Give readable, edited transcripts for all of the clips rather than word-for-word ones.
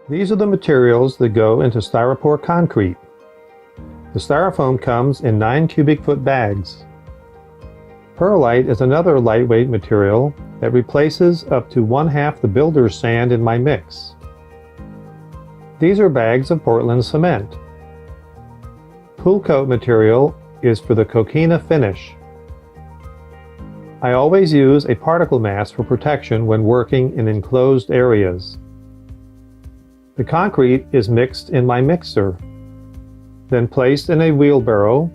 These are the materials that go into styrofoam concrete. The styrofoam comes in 9 cubic foot bags. Perlite is another lightweight material that replaces up to 1/2 the builder's sand in my mix. These are bags of Portland cement. Pool coat material is for the coquina finish. I always use a particle mask for protection when working in enclosed areas. The concrete is mixed in my mixer, then placed in a wheelbarrow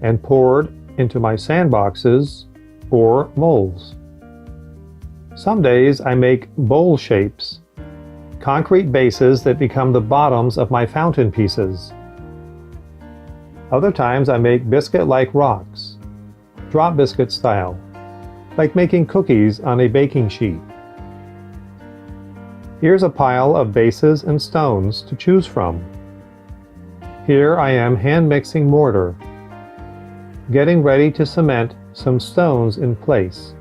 and poured into my sandboxes or molds. Some days I make bowl shapes, concrete bases that become the bottoms of my fountain pieces. Other times I make biscuit-like rocks, drop biscuit style, like making cookies on a baking sheet. Here's a pile of bases and stones to choose from. Here I am hand mixing mortar, getting ready to cement some stones in place.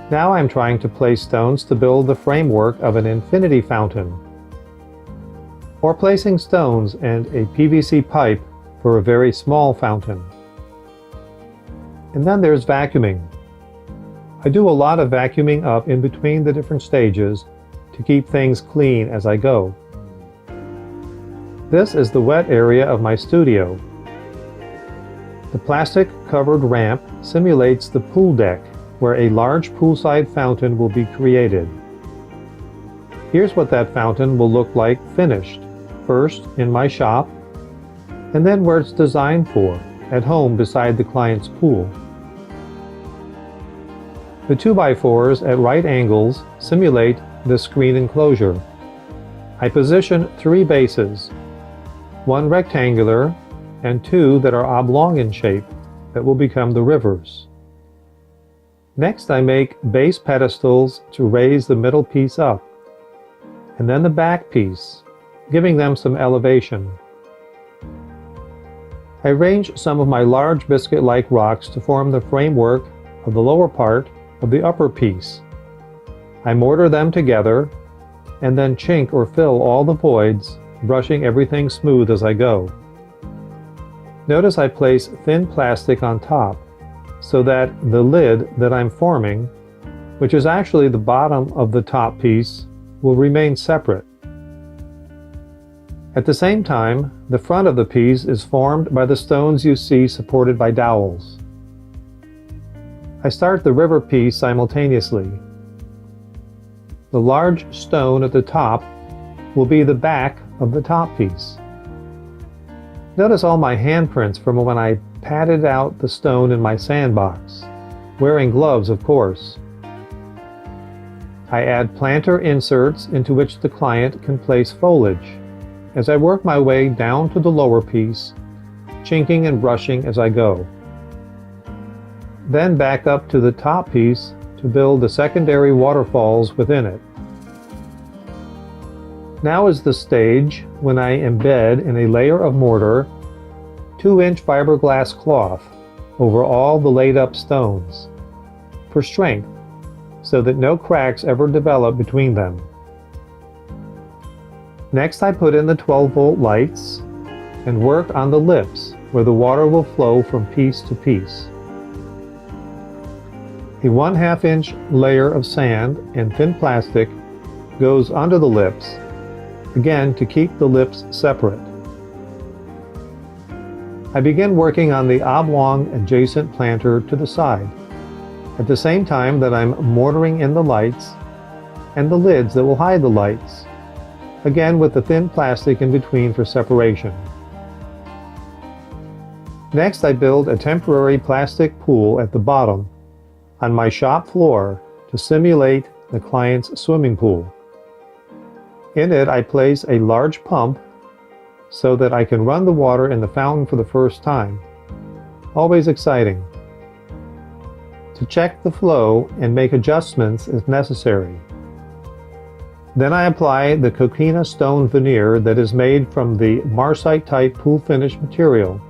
Now I'm trying to place stones to build the framework of an infinity fountain, or placing stones and a PVC pipe for a very small fountain. And then there's vacuuming. I do a lot of vacuuming up in between the different stages to keep things clean as I go. This is the wet area of my studio. The plastic-covered ramp simulates the pool deck where a large poolside fountain will be created. Here's what that fountain will look like finished, first in my shop, and then where it's designed for, at home beside the client's pool. The 2x4s at right angles simulate the screen enclosure. I position 3 bases, 1 rectangular and 2 that are oblong in shape that will become the rivers. Next I make base pedestals to raise the middle piece up, and then the back piece, giving them some elevation. I arrange some of my large biscuit-like rocks to form the framework of the lower part of the upper piece. I mortar them together and then chink or fill all the voids, brushing everything smooth as I go. Notice I place thin plastic on top so that the lid that I'm forming, which is actually the bottom of the top piece, will remain separate. At the same time, the front of the piece is formed by the stones you see supported by dowels. I start the river piece simultaneously. The large stone at the top will be the back of the top piece. Notice all my handprints from when I patted out the stone in my sandbox, wearing gloves of course. I add planter inserts into which the client can place foliage as I work my way down to the lower piece, chinking and brushing as I go. Then back up to the top piece to build the secondary waterfalls within it. Now is the stage when I embed in a layer of mortar 2-inch fiberglass cloth over all the laid up stones for strength so that no cracks ever develop between them. Next I put in the 12-volt lights and work on the lips where the water will flow from piece to piece. A 1/2 inch layer of sand and thin plastic goes under the lips, again to keep the lips separate. I begin working on the oblong adjacent planter to the side, at the same time that I'm mortaring in the lights and the lids that will hide the lights, again with the thin plastic in between for separation. Next I build a temporary plastic pool at the bottom on my shop floor to simulate the client's swimming pool. In it I place a large pump so that I can run the water in the fountain for the first time. Always exciting. To check the flow and make adjustments if necessary. Then I apply the coquina stone veneer that is made from the marcite type pool finish material,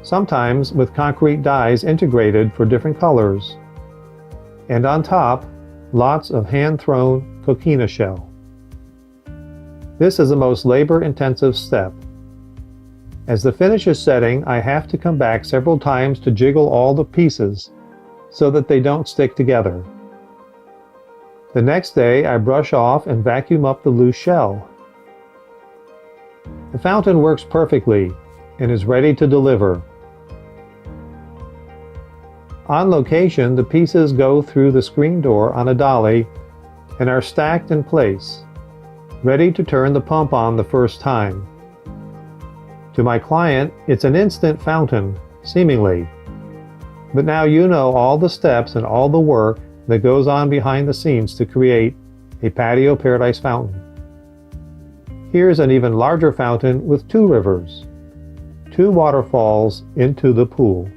sometimes with concrete dyes integrated for different colors, and on top, lots of hand-thrown coquina shell. This is the most labor-intensive step. As the finish is setting, I have to come back several times to jiggle all the pieces so that they don't stick together. The next day, I brush off and vacuum up the loose shell. The fountain works perfectly and is ready to deliver. On location, the pieces go through the screen door on a dolly and are stacked in place, ready to turn the pump on the first time. To my client, it's an instant fountain, seemingly. But now you know all the steps and all the work that goes on behind the scenes to create a Patio Paradise fountain. Here's an even larger fountain with 2 rivers, 2 waterfalls into the pool.